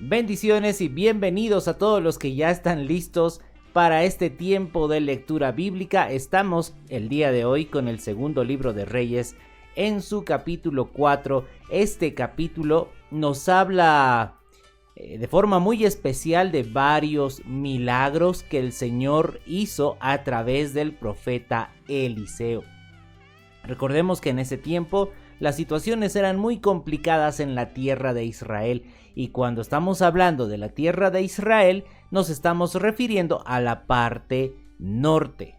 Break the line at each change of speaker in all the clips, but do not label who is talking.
Bendiciones y bienvenidos a todos los que ya están listos para este tiempo de lectura bíblica. Estamos el día de hoy con el segundo libro de Reyes en su capítulo 4. Este capítulo nos habla de forma muy especial de varios milagros que el Señor hizo a través del profeta Eliseo. Recordemos que en ese tiempo las situaciones eran muy complicadas en la tierra de Israel, y cuando estamos hablando de la tierra de Israel nos estamos refiriendo a la parte norte,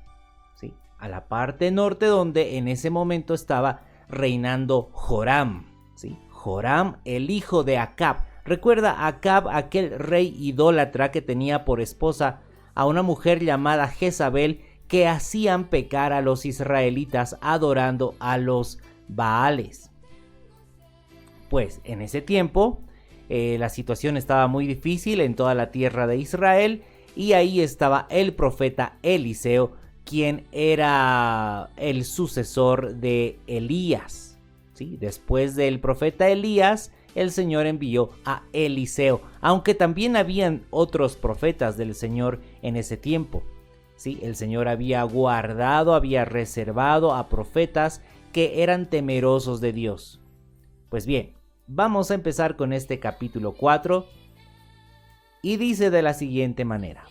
¿sí? A la parte norte donde en ese momento estaba reinando Joram, ¿sí? Joram, el hijo de Acab. Recuerda Acab, aquel rey idólatra que tenía por esposa a una mujer llamada Jezabel, que hacían pecar a los israelitas adorando a los Baales. Pues en ese tiempo la situación estaba muy difícil en toda la tierra de Israel, y ahí estaba el profeta Eliseo, quien era el sucesor de Elías, ¿sí? Después del profeta Elías, el Señor envió a Eliseo, aunque también habían otros profetas del Señor en ese tiempo. Sí, el Señor había guardado, había reservado a profetas que eran temerosos de Dios. Pues bien, vamos a empezar con este capítulo 4 y dice de la siguiente manera.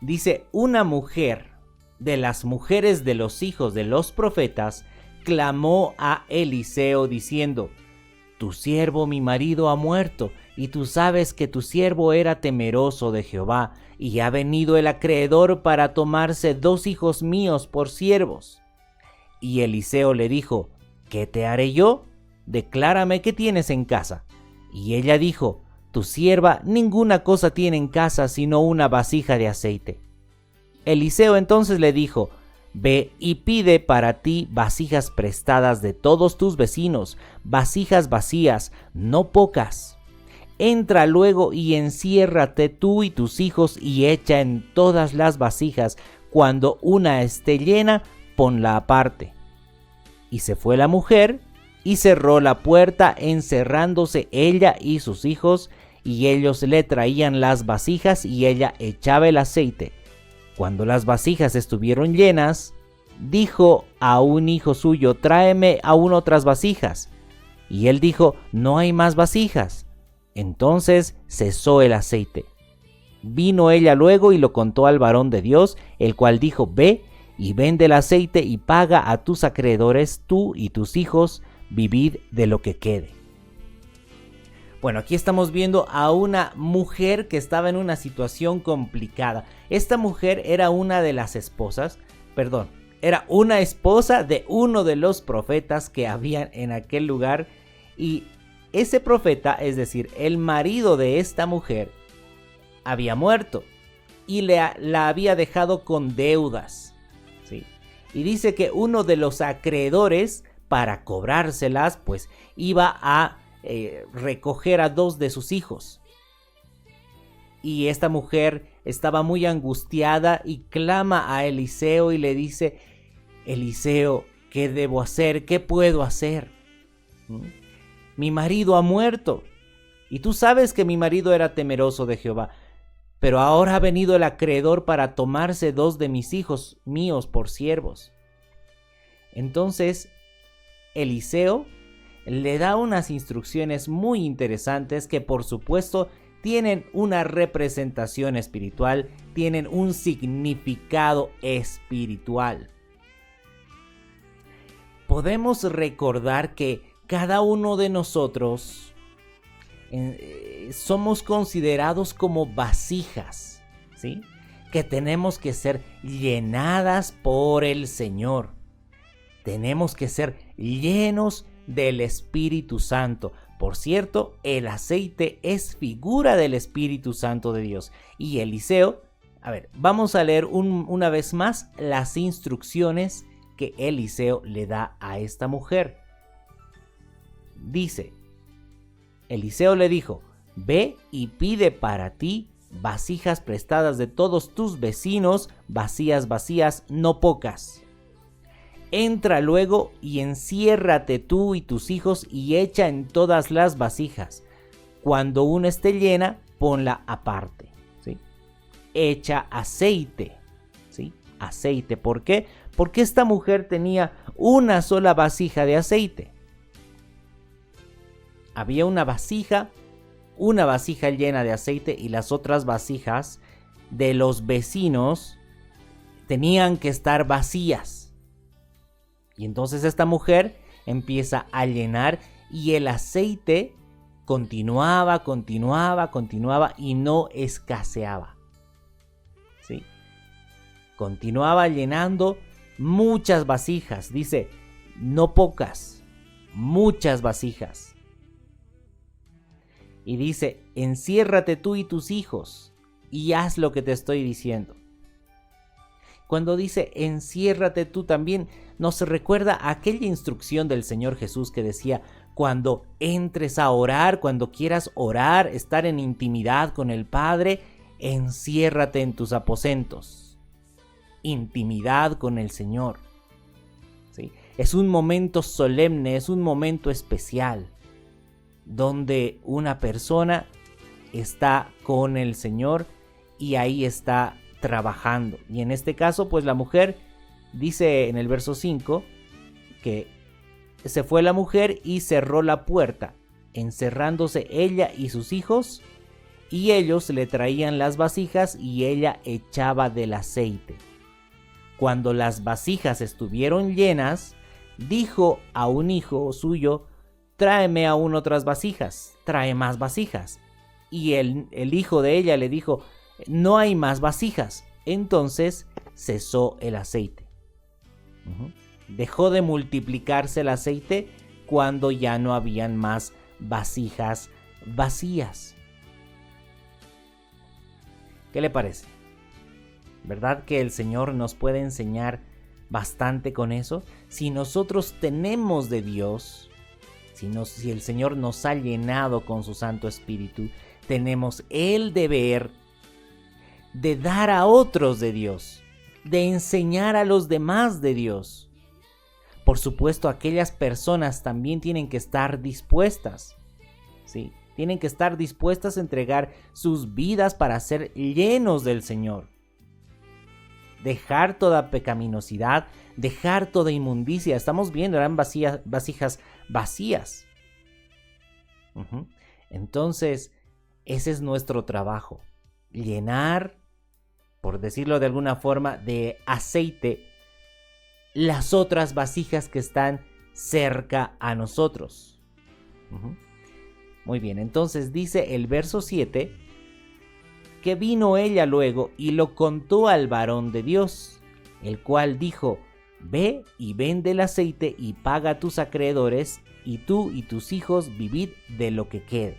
Dice: una mujer de las mujeres de los hijos de los profetas clamó a Eliseo diciendo: tu siervo mi marido ha muerto, y tú sabes que tu siervo era temeroso de Jehová, y ha venido el acreedor para tomarse 2 hijos míos por siervos. Y Eliseo le dijo: ¿qué te haré yo? Declárame qué tienes en casa. Y ella dijo: tu sierva ninguna cosa tiene en casa sino una vasija de aceite. Eliseo entonces le dijo: ve y pide para ti vasijas prestadas de todos tus vecinos, vasijas vacías, no pocas. Entra luego y enciérrate tú y tus hijos y echa en todas las vasijas. Cuando una esté llena, ponla aparte. Y se fue la mujer y cerró la puerta, encerrándose ella y sus hijos, y ellos le traían las vasijas y ella echaba el aceite. Cuando las vasijas estuvieron llenas, dijo a un hijo suyo: tráeme aún otras vasijas. Y él dijo: no hay más vasijas. Entonces cesó el aceite. Vino ella luego y lo contó al varón de Dios, el cual dijo: ve y vende el aceite y paga a tus acreedores, tú y tus hijos, vivid de lo que quede. Bueno, aquí estamos viendo a una mujer que estaba en una situación complicada. Esta mujer era una esposa de uno de los profetas que habían en aquel lugar, y ese profeta, es decir, el marido de esta mujer, había muerto y la había dejado con deudas, ¿sí? Y dice que uno de los acreedores, para cobrárselas, pues iba a recoger a 2 de sus hijos. Y esta mujer estaba muy angustiada y clama a Eliseo y le dice: Eliseo, ¿qué debo hacer? ¿Qué puedo hacer? Mi marido ha muerto, y tú sabes que mi marido era temeroso de Jehová, pero ahora ha venido el acreedor para tomarse 2 de mis hijos míos por siervos. Entonces Eliseo le da unas instrucciones muy interesantes que, por supuesto, tienen una representación espiritual, tienen un significado espiritual. Podemos recordar que cada uno de nosotros somos considerados como vasijas, ¿sí? Que tenemos que ser llenadas por el Señor. Tenemos que ser llenos del Espíritu Santo. Por cierto, el aceite es figura del Espíritu Santo de Dios. Y Eliseo, vamos a leer una vez más las instrucciones que Eliseo le da a esta mujer. Dice: Eliseo le dijo: ve y pide para ti vasijas prestadas de todos tus vecinos, vacías, no pocas. Entra luego y enciérrate tú y tus hijos y echa en todas las vasijas. Cuando una esté llena, ponla aparte, ¿sí? Echa aceite, ¿sí? Aceite. ¿Por qué? Porque esta mujer tenía una sola vasija de aceite. Había una vasija llena de aceite, y las otras vasijas de los vecinos tenían que estar vacías. Y entonces esta mujer empieza a llenar, y el aceite continuaba y no escaseaba, ¿sí? Continuaba llenando muchas vasijas, dice, no pocas, muchas vasijas. Y dice, enciérrate tú y tus hijos y haz lo que te estoy diciendo. Cuando dice enciérrate tú, también nos recuerda aquella instrucción del Señor Jesús que decía, cuando entres a orar, cuando quieras orar, estar en intimidad con el Padre, enciérrate en tus aposentos. Intimidad con el Señor, ¿sí? Es un momento solemne, es un momento especial, donde una persona está con el Señor y ahí está trabajando. Y en este caso, pues la mujer dice en el verso 5 que se fue la mujer y cerró la puerta, encerrándose ella y sus hijos, y ellos le traían las vasijas y ella echaba del aceite. Cuando las vasijas estuvieron llenas, dijo a un hijo suyo, tráeme aún otras vasijas, trae más vasijas. Y el hijo de ella le dijo, no hay más vasijas. Entonces cesó el aceite. Dejó de multiplicarse el aceite cuando ya no habían más vasijas vacías. ¿Qué le parece? ¿Verdad que el Señor nos puede enseñar bastante con eso? Si nosotros tenemos de Dios, si el Señor nos ha llenado con su Santo Espíritu, tenemos el deber de dar a otros de Dios, de enseñar a los demás de Dios. Por supuesto, aquellas personas también tienen que estar dispuestas, ¿sí? Tienen que estar dispuestas a entregar sus vidas para ser llenos del Señor. Dejar toda pecaminosidad, dejar toda inmundicia. Estamos viendo, eran vasijas vacías. Entonces, ese es nuestro trabajo. Llenar, por decirlo de alguna forma, de aceite las otras vasijas que están cerca a nosotros. Muy bien, entonces dice el verso 7 que vino ella luego y lo contó al varón de Dios, el cual dijo, ve y vende el aceite y paga a tus acreedores, y tú y tus hijos vivid de lo que quede.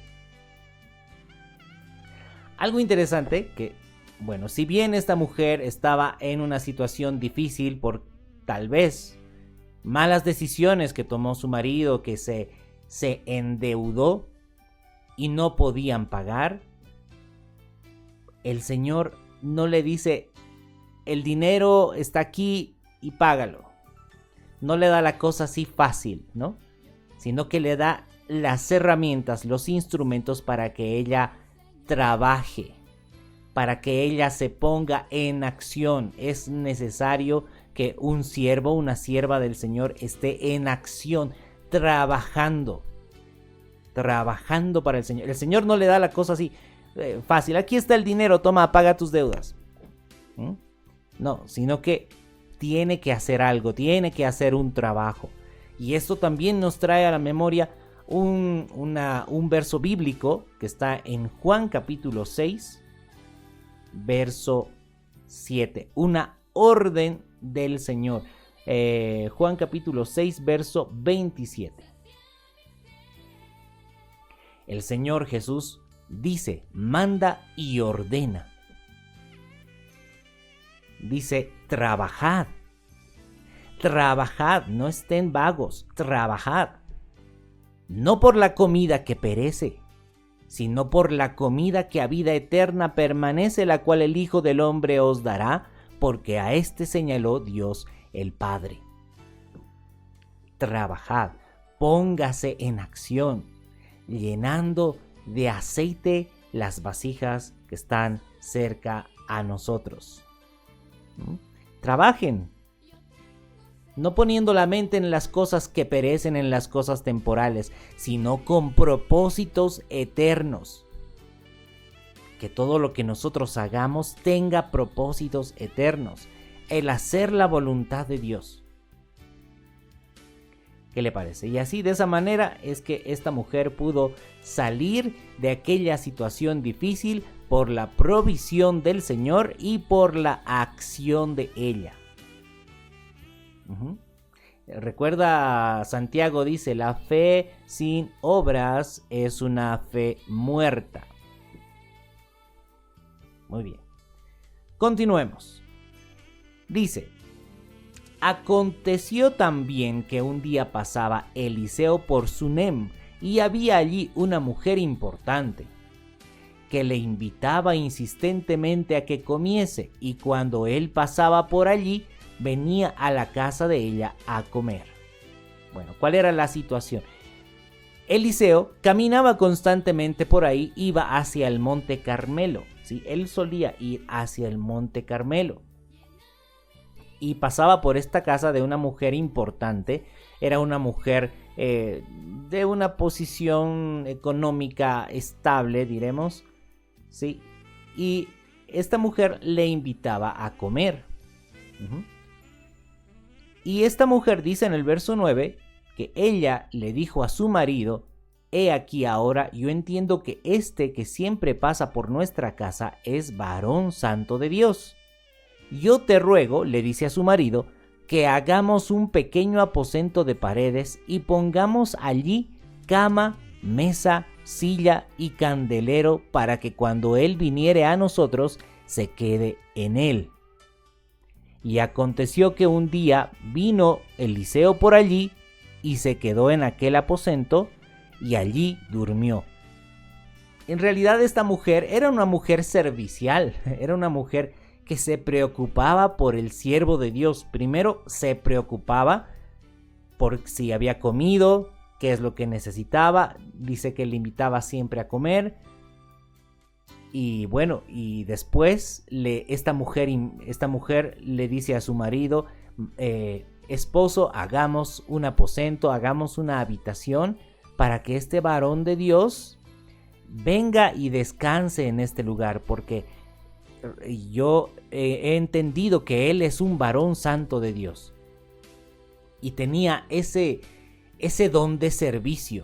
Algo interesante que, bueno, si bien esta mujer estaba en una situación difícil por tal vez malas decisiones que tomó su marido, que se endeudó y no podían pagar, el Señor no le dice, el dinero está aquí y págalo. No le da la cosa así fácil, ¿no? Sino que le da las herramientas, los instrumentos para que ella trabaje, para que ella se ponga en acción. Es necesario que un siervo, una sierva del Señor esté en acción, trabajando para el Señor. El Señor no le da la cosa así fácil. Aquí está el dinero, toma, paga tus deudas. No, sino que tiene que hacer algo, tiene que hacer un trabajo. Y esto también nos trae a la memoria un verso bíblico que está en Juan capítulo 6, verso 7. Una orden del Señor. Juan capítulo 6, verso 27. El Señor Jesús dice, manda y ordena. Dice, trabajad. Trabajad, no estén vagos, trabajad. No por la comida que perece, sino por la comida que a vida eterna permanece, la cual el Hijo del Hombre os dará, porque a éste señaló Dios el Padre. Trabajad, póngase en acción, llenando de aceite las vasijas que están cerca a nosotros. Trabajen, no poniendo la mente en las cosas que perecen, en las cosas temporales, sino con propósitos eternos. Que todo lo que nosotros hagamos tenga propósitos eternos. El hacer la voluntad de Dios. ¿Qué le parece? Y así, de esa manera, es que esta mujer pudo salir de aquella situación difícil por la provisión del Señor y por la acción de ella. Recuerda, Santiago dice, la fe sin obras es una fe muerta. Muy bien. Continuemos. Dice, aconteció también que un día pasaba Eliseo por Sunem y había allí una mujer importante que le invitaba insistentemente a que comiese, y cuando él pasaba por allí venía a la casa de ella a comer. Bueno, ¿cuál era la situación? Eliseo caminaba constantemente por ahí, iba hacia el Monte Carmelo, ¿sí? Él solía ir hacia el Monte Carmelo y pasaba por esta casa de una mujer importante. Era una mujer de una posición económica estable, diremos, ¿sí? Y esta mujer le invitaba a comer. Y esta mujer dice en el verso 9 que ella le dijo a su marido: he aquí ahora, yo entiendo que este que siempre pasa por nuestra casa es varón santo de Dios. Yo te ruego, le dice a su marido, que hagamos un pequeño aposento de paredes y pongamos allí cama, mesa, silla y candelero, para que cuando él viniere a nosotros se quede en él. Y aconteció que un día vino Eliseo por allí y se quedó en aquel aposento y allí durmió. En realidad esta mujer era una mujer servicial, era una mujer que se preocupaba por el siervo de Dios. Primero se preocupaba por si había comido, qué es lo que necesitaba. Dice que le invitaba siempre a comer. Y bueno, y después esta mujer le dice a su marido: esposo, hagamos un aposento, hagamos una habitación para que este varón de Dios venga y descanse en este lugar, porque yo he entendido que él es un varón santo de Dios. Y tenía ese don de servicio,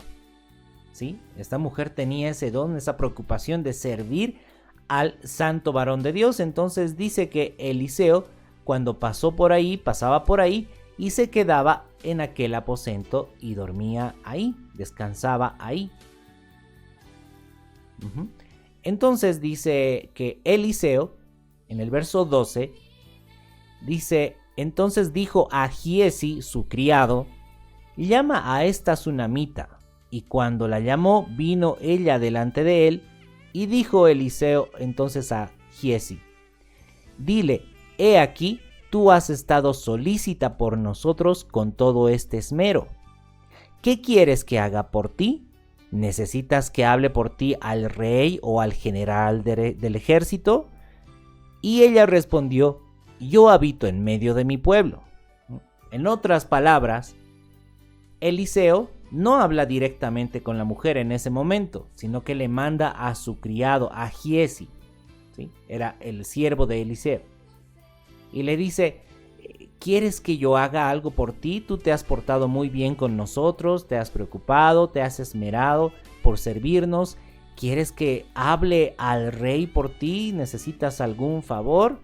¿sí? Esta mujer tenía ese don, esa preocupación de servir al santo varón de Dios. Entonces dice que Eliseo, cuando pasaba por ahí y se quedaba en aquel aposento y dormía ahí, descansaba ahí. Entonces dice que Eliseo, en el verso 12, dice: entonces dijo a Giesi, su criado: llama a esta sunamita. Y cuando la llamó, vino ella delante de él, y dijo Eliseo entonces a Giesi: dile, he aquí, tú has estado solícita por nosotros con todo este esmero. ¿Qué quieres que haga por ti? ¿Necesitas que hable por ti al rey o al general del ejército? Y ella respondió: yo habito en medio de mi pueblo. En otras palabras, Eliseo no habla directamente con la mujer en ese momento, sino que le manda a su criado, a Giesi, ¿sí? Era el siervo de Eliseo. Y le dice: ¿quieres que yo haga algo por ti? Tú te has portado muy bien con nosotros, te has preocupado, te has esmerado por servirnos. ¿Quieres que hable al rey por ti? ¿Necesitas algún favor?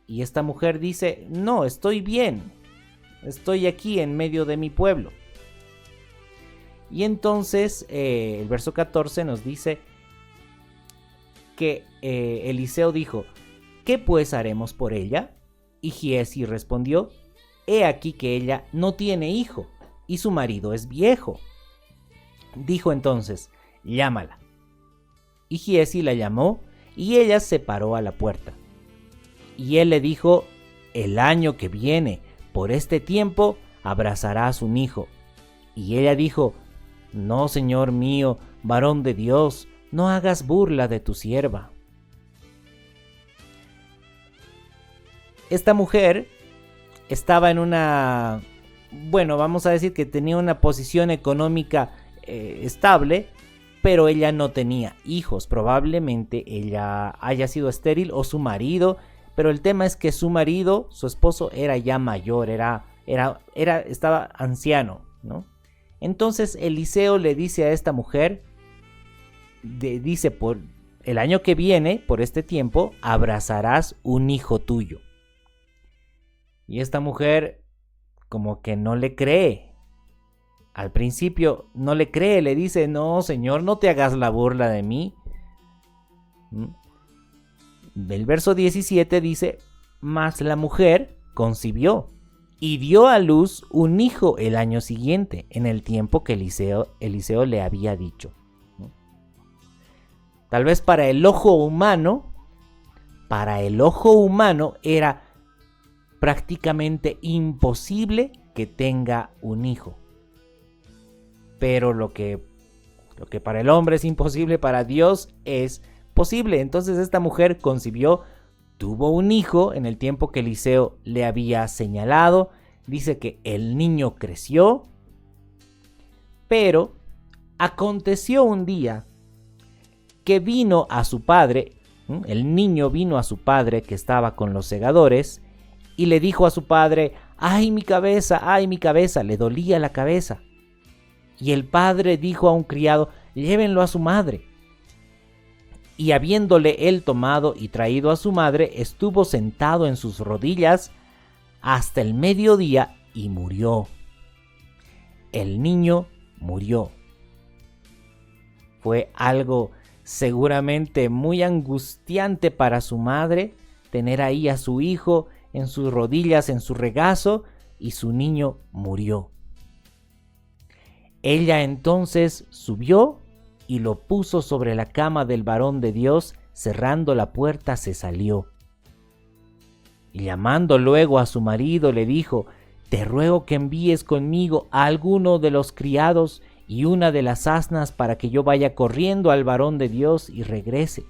Y esta mujer dice: no, estoy bien. Estoy aquí en medio de mi pueblo. Y entonces el verso 14 nos dice que Eliseo dijo: ¿qué pues haremos por ella? Y Giesi respondió: he aquí que ella no tiene hijo, y su marido es viejo. Dijo entonces: llámala. Y Giesi la llamó, y ella se paró a la puerta. Y él le dijo: el año que viene, por este tiempo, abrazarás un hijo. Y ella dijo: no, señor mío, varón de Dios, no hagas burla de tu sierva. Esta mujer estaba en una, bueno, vamos a decir que tenía una posición económica estable, pero ella no tenía hijos. Probablemente ella haya sido estéril o su marido, pero el tema es que su marido, su esposo, era ya mayor, estaba anciano, ¿no? Entonces Eliseo le dice a esta mujer, dice, por el año que viene, por este tiempo, abrazarás un hijo tuyo. Y esta mujer como que no le cree. Al principio no le cree, le dice, no, Señor, no te hagas la burla de mí. El verso 17 dice, mas la mujer concibió y dio a luz un hijo el año siguiente, en el tiempo que Eliseo le había dicho. Tal vez para el ojo humano era prácticamente imposible que tenga un hijo. Pero lo que para el hombre es imposible, para Dios es posible. Entonces esta mujer concibió, tuvo un hijo en el tiempo que Eliseo le había señalado. Dice que el niño creció, pero aconteció un día que vino a su padre, el niño vino a su padre que estaba con los segadores, y le dijo a su padre, ¡ay mi cabeza, le dolía la cabeza! Y el padre dijo a un criado, llévenlo a su madre. Y habiéndole él tomado y traído a su madre, estuvo sentado en sus rodillas hasta el mediodía y murió. El niño murió. Fue algo seguramente muy angustiante para su madre, tener ahí a su hijo en sus rodillas, en su regazo, y su niño murió. Ella entonces subió y lo puso sobre la cama del varón de Dios, cerrando la puerta se salió. Y llamando luego a su marido le dijo, te ruego que envíes conmigo a alguno de los criados y una de las asnas para que yo vaya corriendo al varón de Dios y regrese.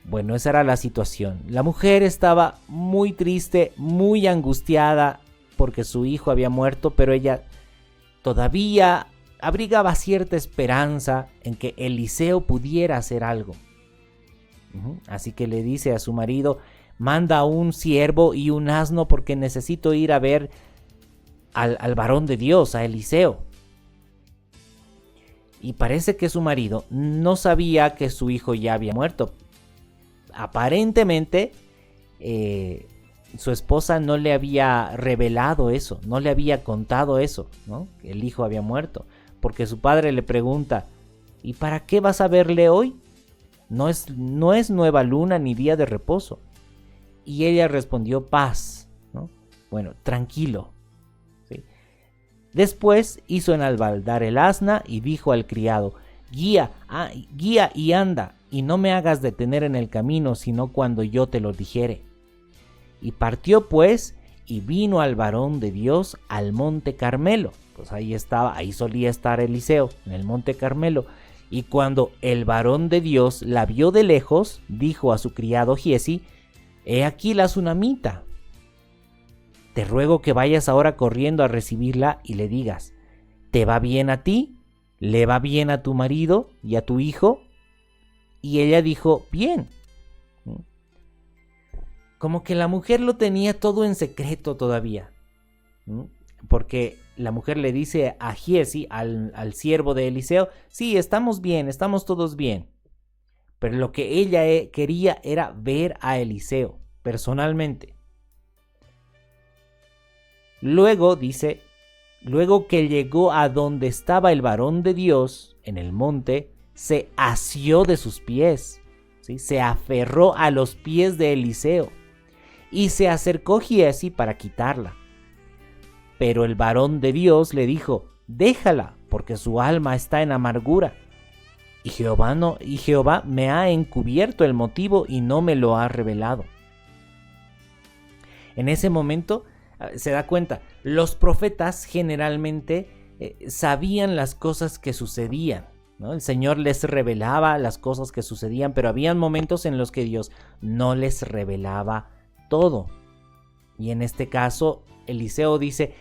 Bueno, esa era la situación. La mujer estaba muy triste, muy angustiada porque su hijo había muerto, pero ella todavía abrigaba cierta esperanza en que Eliseo pudiera hacer algo. Así que le dice a su marido, manda un siervo y un asno porque necesito ir a ver al varón de Dios, a Eliseo. Y parece que su marido no sabía que su hijo ya había muerto. Aparentemente, su esposa no le había revelado eso, no le había contado eso, ¿no? Que el hijo había muerto. Porque su padre le pregunta, ¿y para qué vas a verle hoy? No es nueva luna ni día de reposo. Y ella respondió, paz, ¿no? Bueno, tranquilo. ¿Sí? Después hizo enalbardar el asna y dijo al criado, guía y anda, y no me hagas detener en el camino, sino cuando yo te lo dijere. Y partió pues, y vino al varón de Dios al monte Carmelo. Pues ahí solía estar Eliseo, en el monte Carmelo. Y cuando el varón de Dios la vio de lejos, dijo a su criado Giezi, he aquí la sunamita. Te ruego que vayas ahora corriendo a recibirla y le digas, ¿te va bien a ti? ¿Le va bien a tu marido y a tu hijo? Y ella dijo, bien. Como que la mujer lo tenía todo en secreto todavía. Porque la mujer le dice a Giezi, al siervo de Eliseo, sí, estamos bien, estamos todos bien. Pero lo que ella quería era ver a Eliseo personalmente. Luego dice, luego que llegó a donde estaba el varón de Dios en el monte, se asió de sus pies, ¿sí? Se aferró a los pies de Eliseo y se acercó Giezi para quitarla. Pero el varón de Dios le dijo, déjala, porque su alma está en amargura. Y Jehová me ha encubierto el motivo y no me lo ha revelado. En ese momento se da cuenta, los profetas generalmente sabían las cosas que sucedían, ¿no? El Señor les revelaba las cosas que sucedían, pero habían momentos en los que Dios no les revelaba todo. Y en este caso, Eliseo dice: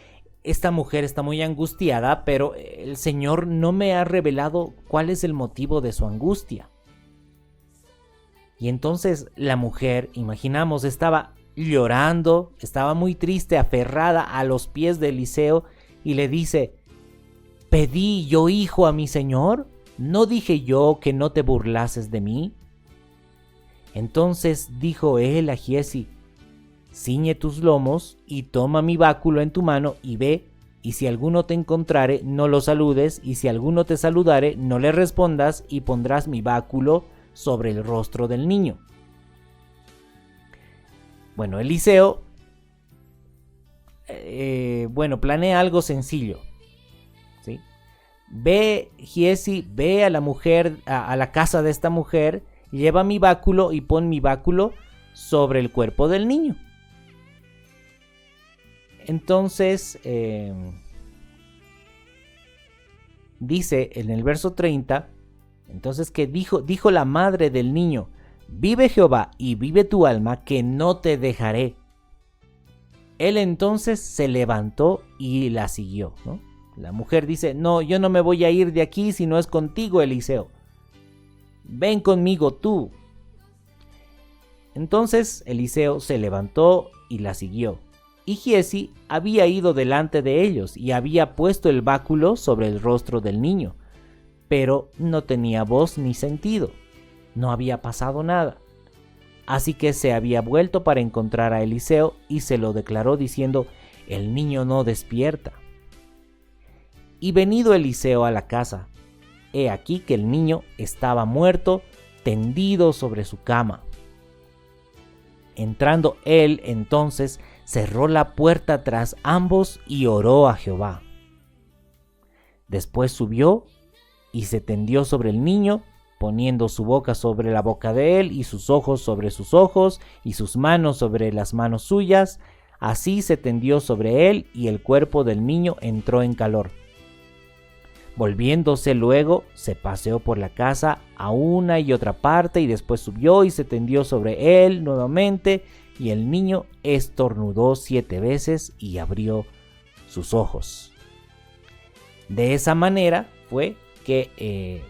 esta mujer está muy angustiada, pero el Señor no me ha revelado cuál es el motivo de su angustia. Y entonces la mujer, imaginamos, estaba llorando, estaba muy triste, aferrada a los pies de Eliseo, y le dice: ¿pedí yo hijo a mi señor? ¿No dije yo que no te burlases de mí? Entonces dijo él a Giezi: ciñe tus lomos y toma mi báculo en tu mano y ve, y si alguno te encontrare, no lo saludes, y si alguno te saludare, no le respondas, y pondrás mi báculo sobre el rostro del niño. Bueno, Eliseo planea algo sencillo, ¿sí? Ve, Giezi, ve a la mujer, a la casa de esta mujer, lleva mi báculo y pon mi báculo sobre el cuerpo del niño. Entonces, dice en el verso 30, entonces que dijo la madre del niño: vive Jehová y vive tu alma, que no te dejaré. Él entonces se levantó y la siguió, ¿no? La mujer dice: no, yo no me voy a ir de aquí si no es contigo, Eliseo. Ven conmigo tú. Entonces Eliseo se levantó y la siguió. Y Giezi había ido delante de ellos y había puesto el báculo sobre el rostro del niño, pero no tenía voz ni sentido. No había pasado nada. Así que se había vuelto para encontrar a Eliseo y se lo declaró diciendo: el niño no despierta. Y venido Eliseo a la casa, he aquí que el niño estaba muerto, tendido sobre su cama. Entrando él entonces, cerró la puerta tras ambos y oró a Jehová. Después subió y se tendió sobre el niño, poniendo su boca sobre la boca de él, y sus ojos sobre sus ojos, y sus manos sobre las manos suyas. Así se tendió sobre él, y el cuerpo del niño entró en calor. Volviéndose luego, se paseó por la casa a una y otra parte, y después subió y se tendió sobre él nuevamente, y el niño estornudó 7 veces y abrió sus ojos. De esa manera fue que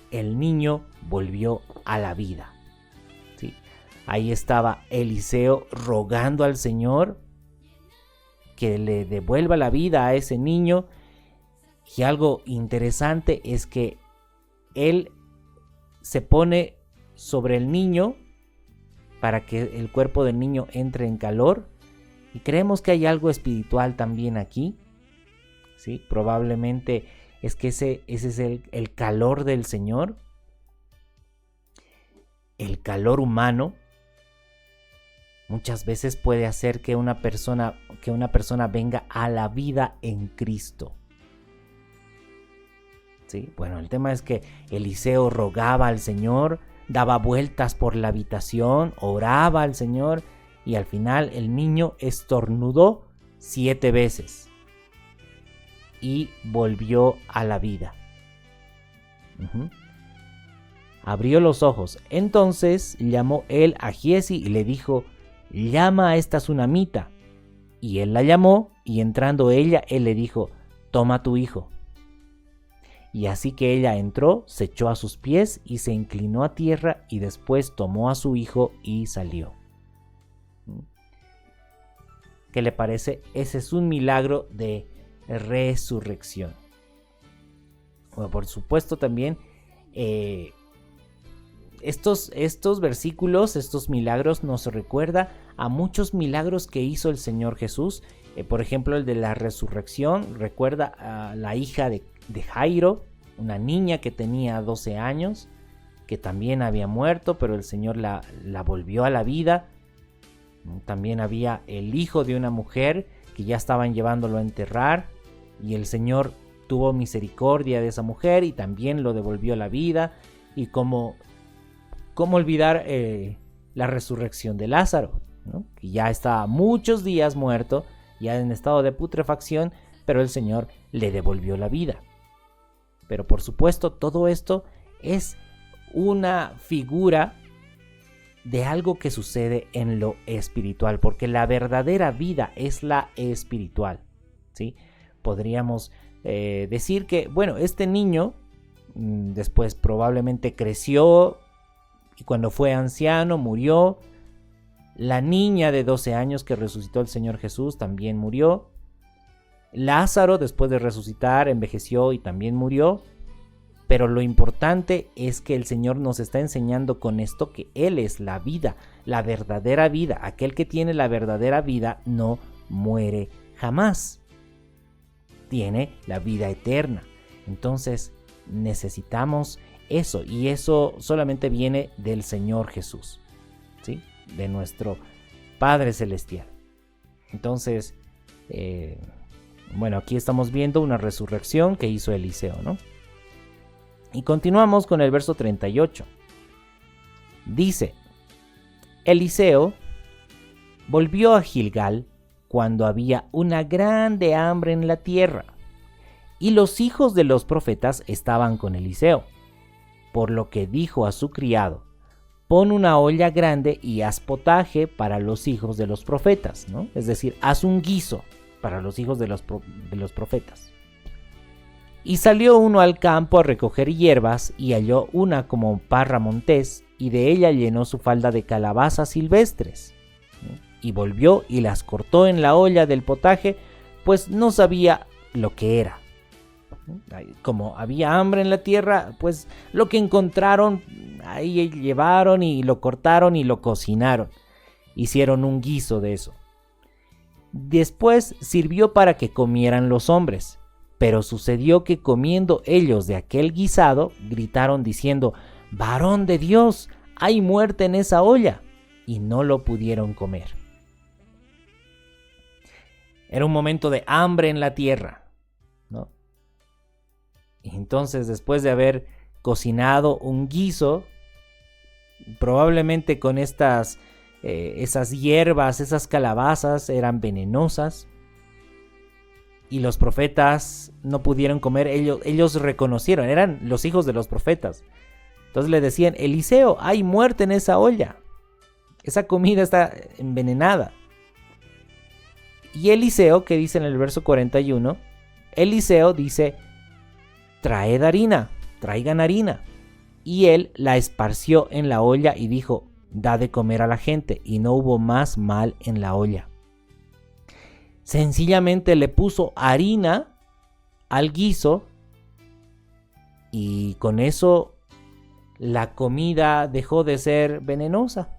el niño volvió a la vida. ¿Sí? Ahí estaba Eliseo rogando al Señor que le devuelva la vida a ese niño. Y algo interesante es que él se pone sobre el niño para que el cuerpo del niño entre en calor, y creemos que hay algo espiritual también aquí, ¿sí? Probablemente es que ese es el calor del Señor, el calor humano. Muchas veces puede hacer que una persona venga a la vida en Cristo. ¿Sí? Bueno, el tema es que Eliseo rogaba al Señor, daba vueltas por la habitación, oraba al Señor, y al final el niño estornudó 7 veces y volvió a la vida. Abrió los ojos. Entonces llamó él a Giezi y le dijo: llama a esta tsunamita. Y él la llamó, y entrando ella, él le dijo: toma tu hijo. Y así que ella entró, se echó a sus pies y se inclinó a tierra, y después tomó a su hijo y salió. ¿Qué le parece? Ese es un milagro de resurrección. Bueno, por supuesto también estos versículos, estos milagros nos recuerda a muchos milagros que hizo el Señor Jesús. Por ejemplo, el de la resurrección recuerda a la hija de Jairo, una niña que tenía 12 años, que también había muerto, pero el Señor la volvió a la vida. También había el hijo de una mujer que ya estaban llevándolo a enterrar, y el Señor tuvo misericordia de esa mujer y también lo devolvió a la vida. Y cómo olvidar la resurrección de Lázaro, ¿no? Que ya estaba muchos días muerto, ya en estado de putrefacción, pero el Señor le devolvió la vida. Pero por supuesto, todo esto es una figura de algo que sucede en lo espiritual, porque la verdadera vida es la espiritual, ¿sí? Podríamos decir que, bueno, este niño después probablemente creció y cuando fue anciano murió. La niña de 12 años que resucitó el Señor Jesús también murió. Lázaro, después de resucitar, envejeció y también murió. Pero lo importante es que el Señor nos está enseñando con esto que Él es la vida, la verdadera vida. Aquel que tiene la verdadera vida no muere jamás. Tiene la vida eterna. Entonces necesitamos eso, y eso solamente viene del Señor Jesús, ¿sí? De nuestro Padre Celestial. Entonces, bueno, aquí estamos viendo una resurrección que hizo Eliseo, ¿no? Y continuamos con el verso 38. Dice: Eliseo volvió a Gilgal cuando había una grande hambre en la tierra, y los hijos de los profetas estaban con Eliseo, por lo que dijo a su criado: pon una olla grande y haz potaje para los hijos de los profetas, ¿no? Es decir, haz un guiso para los hijos de los profetas. Y salió uno al campo a recoger hierbas y halló una como parra montés, y de ella llenó su falda de calabazas silvestres. Y volvió y las cortó en la olla del potaje, pues no sabía lo que era. Como había hambre en la tierra, pues lo que encontraron ahí llevaron y lo cortaron y lo cocinaron. Hicieron un guiso de eso. Después sirvió para que comieran los hombres. Pero sucedió que comiendo ellos de aquel guisado, gritaron diciendo: varón de Dios, hay muerte en esa olla. Y no lo pudieron comer. Era un momento de hambre en la tierra, ¿no? Y entonces, después de haber cocinado un guiso, probablemente con esas hierbas, esas calabazas eran venenosas, y los profetas no pudieron comer. Ellos reconocieron, eran los hijos de los profetas. Entonces le decían: Eliseo, hay muerte en esa olla, esa comida está envenenada. Y Eliseo, que dice en el verso 41, Eliseo dice: traed harina, traigan harina. Y él la esparció en la olla y dijo: da de comer a la gente. Y no hubo más mal en la olla. Sencillamente le puso harina al guiso, y con eso la comida dejó de ser venenosa,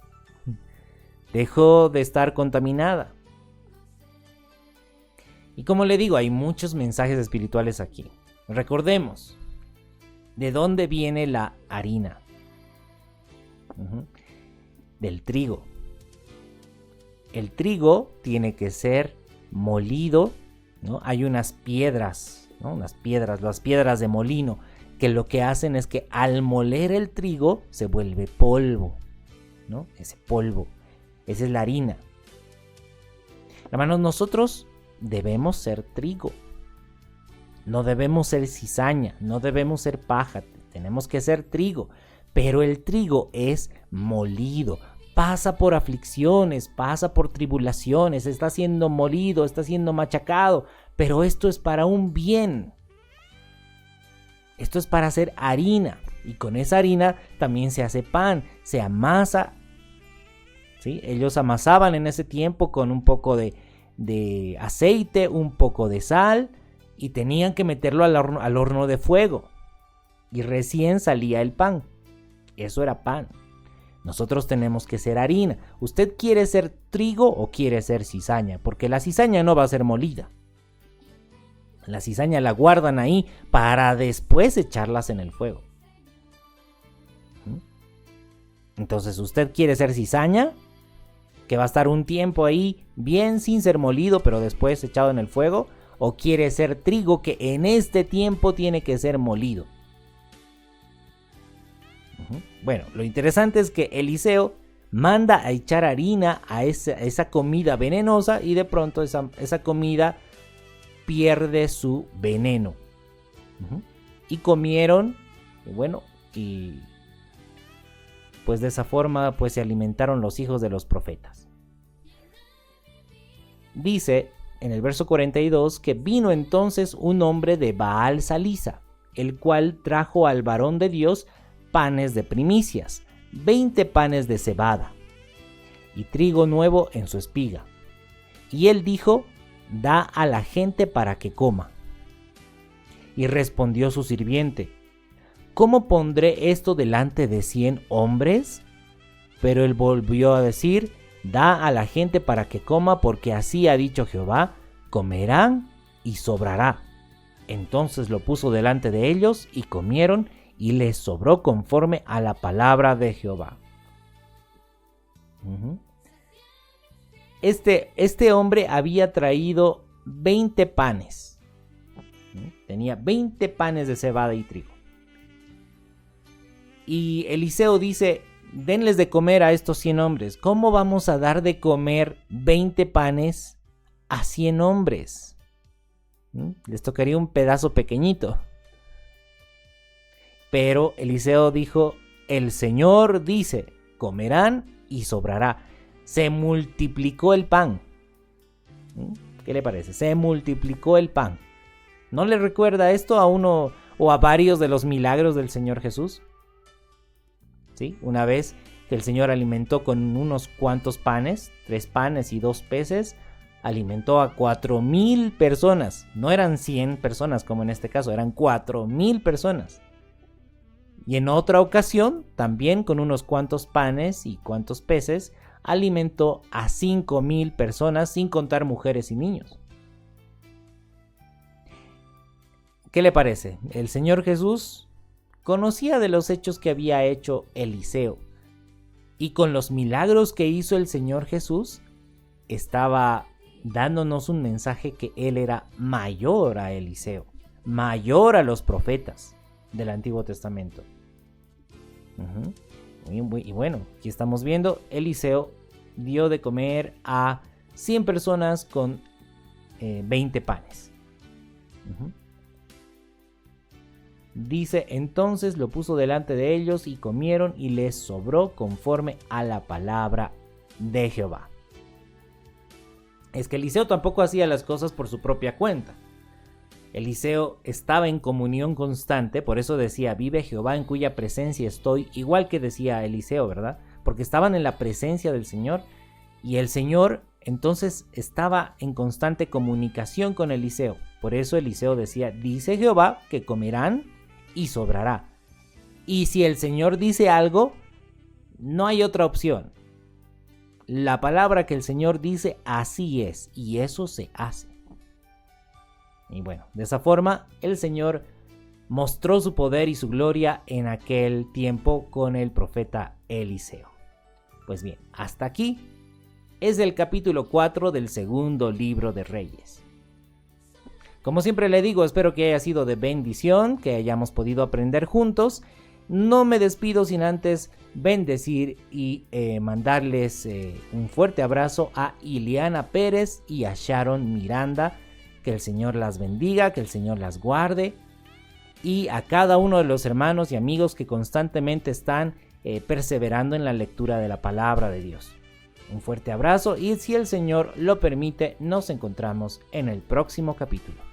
dejó de estar contaminada. Y como le digo, hay muchos mensajes espirituales aquí. Recordemos, ¿de dónde viene la harina? Del trigo. El trigo tiene que ser molido, ¿no? Hay unas piedras, ¿no? Las piedras de molino, que lo que hacen es que al moler el trigo se vuelve polvo, ¿no? Ese polvo, esa es la harina. Hermanos, nosotros debemos ser trigo. No debemos ser cizaña, no debemos ser paja, tenemos que ser trigo. Pero el trigo es molido, pasa por aflicciones, pasa por tribulaciones, está siendo molido, está siendo machacado, pero esto es para un bien. Esto es para hacer harina, y con esa harina también se hace pan, se amasa, ¿sí? Ellos amasaban en ese tiempo con un poco de aceite, un poco de sal, y tenían que meterlo al horno de fuego, y recién salía el pan. Eso era pan. Nosotros tenemos que ser harina. ¿Usted quiere ser trigo o quiere ser cizaña? Porque la cizaña no va a ser molida. La cizaña la guardan ahí para después echarlas en el fuego. Entonces, ¿usted quiere ser cizaña? Que va a estar un tiempo ahí bien sin ser molido, pero después echado en el fuego. ¿O quiere ser trigo que en este tiempo tiene que ser molido? Bueno, lo interesante es que Eliseo manda a echar harina a esa comida venenosa, y de pronto esa comida pierde su veneno. Y comieron, y pues de esa forma pues se alimentaron los hijos de los profetas. Dice en el verso 42 que vino entonces un hombre de Baal Salisa, el cual trajo al varón de Dios panes de primicias, 20 panes de cebada y trigo nuevo en su espiga. Y él dijo: da a la gente para que coma. Y respondió su sirviente: ¿cómo pondré esto delante de 100 hombres? Pero él volvió a decir: da a la gente para que coma, porque así ha dicho Jehová: comerán y sobrará. Entonces lo puso delante de ellos y comieron, y les sobró conforme a la palabra de Jehová. Este hombre había traído 20 panes. Tenía 20 panes de cebada y trigo. Y Eliseo dice: denles de comer a estos 100 hombres. ¿Cómo vamos a dar de comer 20 panes a 100 hombres? Les tocaría un pedazo pequeñito. Pero Eliseo dijo: el Señor dice: comerán y sobrará. Se multiplicó el pan. ¿Qué le parece? Se multiplicó el pan. ¿No le recuerda esto a uno o a varios de los milagros del Señor Jesús? ¿Sí? Una vez que el Señor alimentó con unos cuantos panes, 3 panes y 2 peces, alimentó a 4,000 personas. No eran 100 personas como en este caso, eran 4,000 personas. Y en otra ocasión, también con unos cuantos panes y cuantos peces, alimentó a 5,000 personas, sin contar mujeres y niños. ¿Qué le parece? El Señor Jesús conocía de los hechos que había hecho Eliseo, y con los milagros que hizo el Señor Jesús, estaba dándonos un mensaje que Él era mayor a Eliseo, mayor a los profetas del Antiguo Testamento. Y bueno, aquí estamos viendo, Eliseo dio de comer a 100 personas con 20 panes. Dice: entonces lo puso delante de ellos y comieron, y les sobró conforme a la palabra de Jehová. Es que Eliseo tampoco hacía las cosas por su propia cuenta. Eliseo estaba en comunión constante, por eso decía: vive Jehová en cuya presencia estoy, igual que decía Eliseo, ¿verdad? Porque estaban en la presencia del Señor, y el Señor entonces estaba en constante comunicación con Eliseo. Por eso Eliseo decía: dice Jehová que comerán y sobrará. Y si el Señor dice algo, no hay otra opción. La palabra que el Señor dice, así es, y eso se hace. Y bueno, de esa forma el Señor mostró su poder y su gloria en aquel tiempo con el profeta Eliseo. Pues bien, hasta aquí es el capítulo 4 del segundo libro de Reyes. Como siempre le digo, espero que haya sido de bendición, que hayamos podido aprender juntos. No me despido sin antes bendecir y mandarles un fuerte abrazo a Ileana Pérez y a Sharon Miranda. Que el Señor las bendiga, que el Señor las guarde. Y a cada uno de los hermanos y amigos que constantemente están perseverando en la lectura de la palabra de Dios. Un fuerte abrazo, y si el Señor lo permite, nos encontramos en el próximo capítulo.